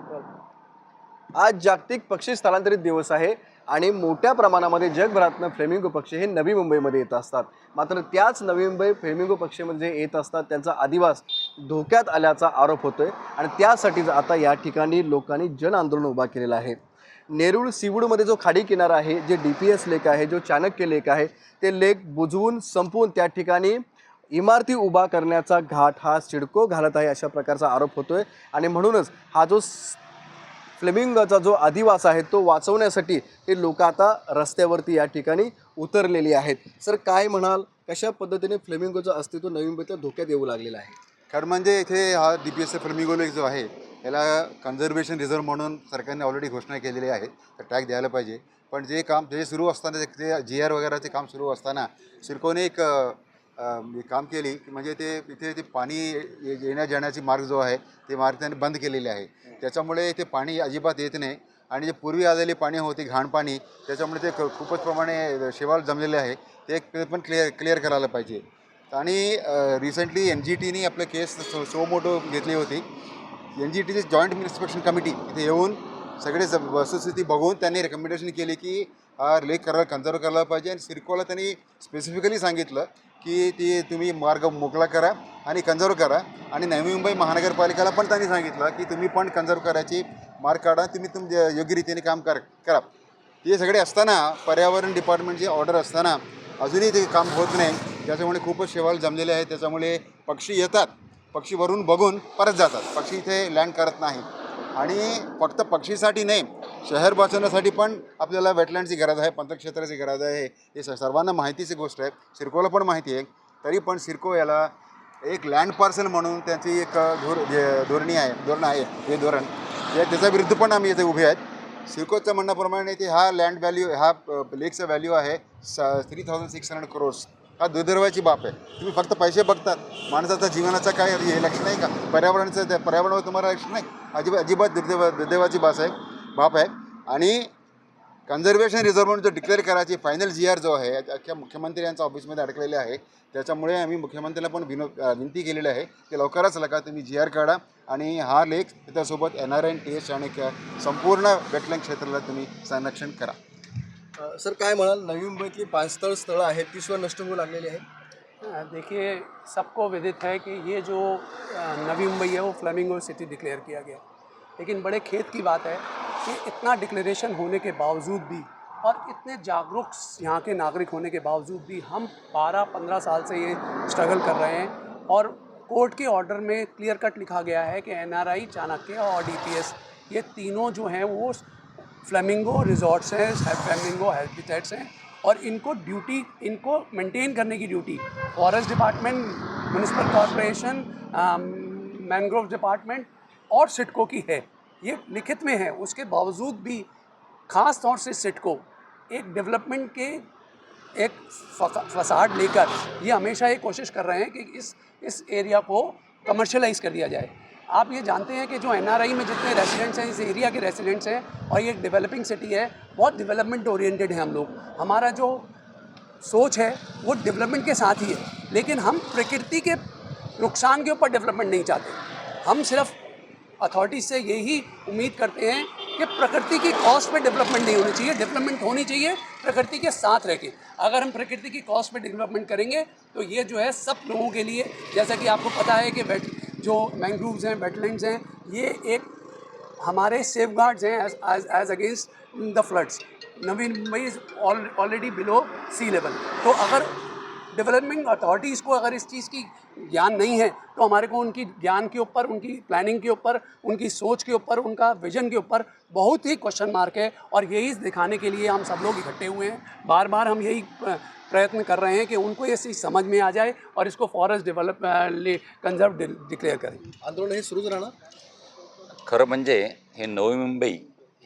आज जागतिक पक्षी स्थलांतरित दिवस आहे आणि मोठ्या प्रमाणामध्ये जगभरातनं फ्लेमिंगो पक्षी हे नवी मुंबईमध्ये येत असतात. मात्र त्याच नवी मुंबई फ्लेमिंगो पक्षीमध्ये जे येत असतात त्यांचा अधिवास धोक्यात आल्याचा आरोप होतोय आणि त्यासाठीच आता या ठिकाणी लोकांनी जन आंदोलन उभा केलेलं आहे. नेरूळ सीवूडमध्ये जो खाडी किनारा आहे, जे DPS लेक आहे, जो चाणक्य लेक आहे, ते लेक बुजवून संपवून त्या ठिकाणी इमारती उभा करण्याचा घाट हा सिडको घालत आहे अशा प्रकारचा आरोप होतोय आणि म्हणूनच हा जो फ्लेमिंगोचा जो अधिवास आहे तो वाचवण्यासाठी हे लोक आता रस्त्यावरती या ठिकाणी उतरलेली आहेत. सर काय म्हणाल, कशा पद्धतीने फ्लेमिंगोचं अस्तित्व नवी मुंबईत धोक्यात येऊ लागलेलं आहे? खरं म्हणजे इथे हा DPS फ्लेमिंगो लेक जो आहे याला कन्झर्वेशन रिझर्व म्हणून सरकारने ऑलरेडी घोषणा केलेली आहे, तर टॅग द्यायला पाहिजे. पण जे काम जे सुरू असताना ते GR वगैरेचे काम सुरू असताना सिडकोने एक काम केली की म्हणजे ते इथे ते पाणी येण्या जाण्याची मार्ग जो आहे ते मार्ग त्यांनी बंद केलेले आहे. त्याच्यामुळे इथे पाणी अजिबात येत नाही आणि जे पूर्वी आलेले पाणी होते घाण पाणी त्याच्यामुळे ते खूपच प्रमाणे शेवाळ जमलेले आहे, ते पण क्लिअर करायला पाहिजे. आणि रिसेंटली NGTने आपलं केस सो मोठो घेतली होती. NGTची जॉईंट इन्स्पेक्शन कमिटी इथे येऊन सगळे वस्तुस्थिती बघून त्यांनी रेकमेंडेशन केली की हा लेक कन्झर्व करायला पाहिजे. आणि सिडकोला त्यांनी स्पेसिफिकली सांगितलं की ती तुम्ही मार्ग मोकळा करा आणि कन्झर्व करा. आणि नवी मुंबई महानगरपालिकेला पण त्यांनी सांगितलं की तुम्ही पण कन्झर्व करायची मार्ग काढा, तुम्ही योग्य रीतीने काम करा. ते सगळे असताना पर्यावरण डिपार्टमेंटची ऑर्डर असताना अजूनही ते काम होत नाही. त्याच्यामुळे खूपच शेवाळ जमलेले आहे. त्याच्यामुळे पक्षी येतात, पक्षी वरून बघून परत जातात, पक्षी इथे लँड करत नाही. आणि फक्त पक्षीसाठी नाही, शहर वाचवण्यासाठी पण आपल्याला वेटलँडची गरज आहे, पंचक्षेत्राची गरज आहे. हे सर्वांना माहितीची गोष्ट आहे, सिडकोला पण माहिती आहे. तरी पण सिडको याला एक लँड पार्सल म्हणून त्याची एक धोरण आहे. हे धोरण त्याच्या विरुद्ध पण आम्ही इथे उभे आहेत. सिडकोच्या म्हणण्याप्रमाणे ते हा लँड व्हॅल्यू, हा लेकचा व्हॅल्यू आहे 3600 crores. हा दुर्दैवाची बाब आहे. तुम्ही फक्त पैसे बघतात, माणसाचा जीवनाचा काय हे लक्ष नाही का? पर्यावरणावर तुम्हाला लक्ष नाही. अजिबात दुर्दैवाची बाब आहे. आणि कन्झर्वेशन रिझर्व म्हणून जो डिक्लेअर करायची फायनल GR जो आहे अख्ख्या मुख्यमंत्री यांच्या ऑफिसमध्ये अडकलेले आहे. त्याच्यामुळे आम्ही मुख्यमंत्र्यांना पण विनंती केलेली आहे की लवकरच तुम्ही GR काढा आणि हा लेक त्याच्यासोबत NRI TS आणि संपूर्ण वेटलँड क्षेत्राला तुम्ही संरक्षण करा. सर काय म्हणाल, नवी मुंबईतली 5 स्थळं आहेत ती सुद्धा नष्ट होऊ लागलेली आहेत? देखिए, सबको विदित है कि ये जो नवी मुंबई है वो फ्लेमिंगो सिटी डिक्लेयर किया गया, लेकिन बड़े खेत की बात है कि इतना डिक्लेरेशन होने के बावजूद भी और इतने जागरूक यहाँ के नागरिक होने के बावजूद भी हम 12-15 साल से ये स्ट्रगल कर रहे हैं. और कोर्ट के ऑर्डर में क्लियर कट लिखा गया है कि NRI, चाणक्य और DPS ये तीनों जो हैं वो फ्लेमिंगो रिजॉर्ट्स हैं, फ्लेमिंगो हैबिटेट्स हैं. और इनको मेंटेन करने की duty forest department, municipal corporation, mangrove department और सिडको की है. ये लिखित में है. उसके बावजूद भी ख़ास तौर से सिडको एक डेवलपमेंट के एक फसाड लेकर ये हमेशा ये कोशिश कर रहे हैं कि इस एरिया को कमर्शियलाइज़ कर दिया जाए. आप ये जानते हैं कि जो NRI में जितने रेसिडेंट्स हैं, इस एरिया के रेसिडेंट्स हैं, और ये एक डेवलपिंग सिटी है, बहुत डेवलपमेंट ओरिएंटेड है हम लोग. हमारा जो सोच है वो डेवलपमेंट के साथ ही है, लेकिन हम प्रकृति के नुकसान के ऊपर डेवलपमेंट नहीं चाहते. हम सिर्फ अथॉरिटी से यही उम्मीद करते हैं कि प्रकृति की कॉस्ट पे डेवलपमेंट नहीं होनी चाहिए, डेवलपमेंट होनी चाहिए प्रकृति के साथ रह के. अगर हम प्रकृति की कॉस्ट पे डेवलपमेंट करेंगे तो ये जो है सब लोगों के लिए, जैसा कि आपको पता है कि जो मैंग्रोव्स हैं, वेटलैंड्स हैं, ये एक हमारे सेफगार्ड्स हैं age against the floods. Navi Mumbai is already below sea level. तो अगर डेवलपमेंट अथॉरिटीज़ को अगर इस चीज़ की ज्ञान नहीं है तो हमारे को उनकी ज्ञान के ऊपर, उनकी प्लानिंग के ऊपर, उनकी सोच के ऊपर, उनका विजन के ऊपर बहुत ही क्वेश्चन मार्क है. और यही दिखाने के लिए हम सब लोग इकट्ठे हुए हैं. बार बार हम यही प्रयत्न कर रहे हैं कि उनको ये चीज़ समझ में आ जाए और इसको फॉरेस्ट कंजर्व डिक्लेअर करें. आंदोलन हे सुरूच राहणार? खरं म्हणजे हे नवी मुंबई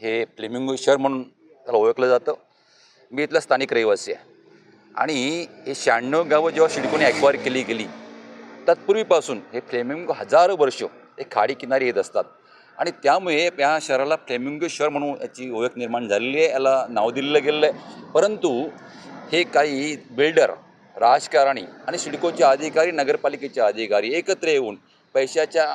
हे फ्लेमिंगो शहर म्हणून त्याला ओळखलं जातं. मी इथला स्थानिक रहिवासी आहे आणि हे 96 गावं जेव्हा सिडकोने ॲक्वायर केली गेली तत्पूर्वीपासून हे फ्लेमिंगो हजारो वर्ष हे खाडी किनारी येत असतात आणि त्यामुळे या शहराला फ्लेमिंगो शहर म्हणून याची ओळख निर्माण झालेली आहे, याला नाव दिलेलं गेलेलं आहे. परंतु हे काही बिल्डर, राजकारणी आणि सिडकोचे अधिकारी, नगरपालिकेचे अधिकारी एकत्र येऊन पैशाच्या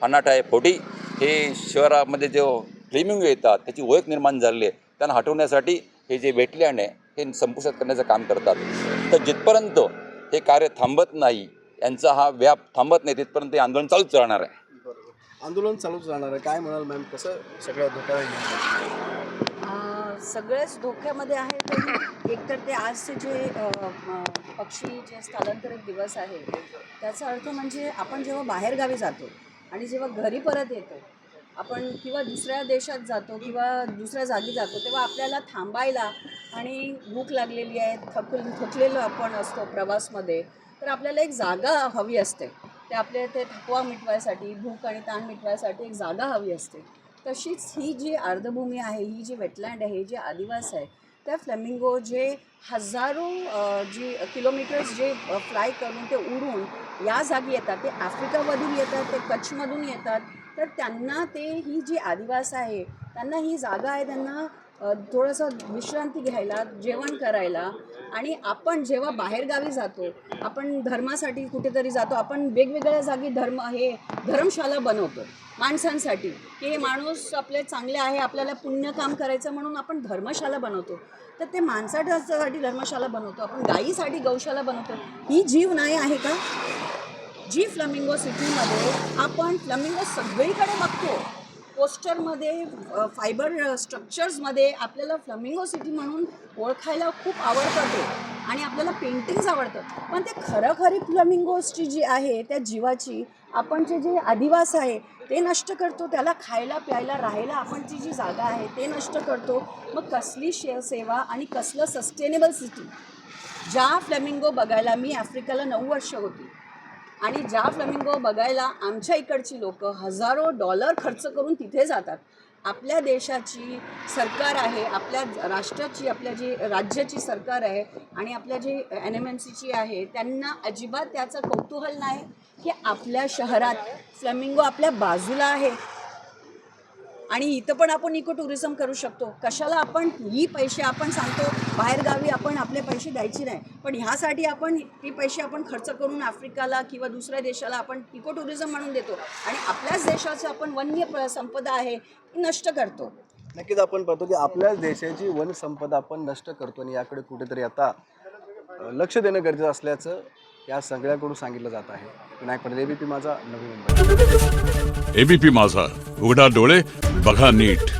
अनाठाईपोटी हे शहरामध्ये जो फ्लेमिंगो येतात त्याची ओळख निर्माण झालेली आहे, त्यांना हटवण्यासाठी हे जे वेटलँड आहे हे संपुष्टात करण्याचं काम करतात. तर जिथपर्यंत हे कार्य थांबत नाही, यांचा हा व्याप थांबत नाही, तिथपर्यंत हे आंदोलन चालूच राहणार आहे. आंदोलन चालूच राहणार आहे. काय म्हणाल मॅम, कसं सगळं धोका सगळेच धोक्यामध्ये आहे. तरी एकतर ते आजचे जे पक्षी जे स्थलांतरित दिवस आहे त्याचा अर्थ म्हणजे आपण जेव्हा बाहेरगावी जातो आणि जेव्हा घरी परत येतो आपण किंवा दुसऱ्या देशात जातो किंवा दुसऱ्या जागी जातो तेव्हा आपल्याला थांबायला आणि भूक लागलेली आहे, थकलेलो आपण असतो प्रवासमध्ये, तर आपल्याला एक जागा हवी असते. ते आपल्या ते थकवा मिटवायसाठी, भूक आणि ताण मिटवायसाठी एक जागा हवी असते. तशीच ही जी आर्द्रभूमी आहे, ही जी वेटलँड आहे, जे आदिवास आहे, त्या फ्लेमिंगो जे हजारो जी किलोमीटर्स जे फ्लाय करून ते उडून या जागी येतात, ते आफ्रिकामधून येतात, ते कच्छमधून येतात, तर त्यांना ते ही जी आदिवास आहे त्यांना ही जागा आहे, त्यांना थोडंसं विश्रांती घ्यायला, जेवण करायला. आणि आपण जेव्हा बाहेरगावी जातो, आपण धर्मासाठी कुठेतरी जातो, आपण वेगवेगळ्या जागी धर्मशाला बनवतो माणसांसाठी, की हे माणूस आपले चांगले आहे, आपल्याला पुण्य काम करायचं म्हणून आपण धर्मशाला बनवतो. तर ते माणसासाठी धर्मशाला बनवतो, आपण गायीसाठी गौशाला बनवतो. ही जीव नाही आहे का? जी फ्लेमिंगो सिटीमध्ये आपण फ्लेमिंगो सगळीकडे बघतो, पोस्टरमध्ये, फायबर स्ट्रक्चर्समध्ये आपल्याला फ्लेमिंगो सिटी म्हणून ओळखायला खूप आवडतं ते, आणि आपल्याला पेंटिंग्स आवडतं. पण ते खरी फ्लेमिंगोची जी आहे त्या जीवाची आपण जे आदिवास आहे ते नष्ट करतो, त्याला खायला प्यायला राहायला आपणची जी जागा आहे ते नष्ट करतो. मग कसली सेवा आणि कसलं सस्टेनेबल सिटी? ज्या फ्लेमिंगो बघायला मी आफ्रिकेला 9 वर्ष होती आणि ज्या फ्लेमिंगो बघायला आमच्या इकडची लोक हजारो डॉलर खर्च करून तिथे जातात. आपल्या देशाची सरकार आहे, आपल्या राष्ट्राची, आपल्या जी राज्याची सरकार आहे आणि आपल्या जी NMMCची आहे, त्यांना अजिबात त्याचं कौतूहल नाही की आपल्या शहरात फ्लेमिंगो आपल्या बाजूला आहे आणि इथं पण आपण इको टुरिझम करू शकतो. कशाला आपण ही पैसे आपण सांगतो बाहेरगावी आपण आपले पैसे द्यायचे नाही, पण ह्यासाठी आपण ती पैसे आपण खर्च करून आफ्रिकाला किंवा दुसऱ्या देशाला आपण इको टुरिझम म्हणून देतो आणि आपल्याच देशाचं आपण वन्य संपदा आहे ती नष्ट करतो. नक्कीच आपण पाहतो की आपल्याच देशाची वनसंपदा आपण नष्ट करतो आणि याकडे कुठेतरी आता लक्ष देणं गरजेचं असल्याचं या सगळ्याकडून सांगितलं जात आहे. विनायक पटेल, ABP माझा, नवी मुंबई. ABP माझा, उघडा डोळे बघा नीट.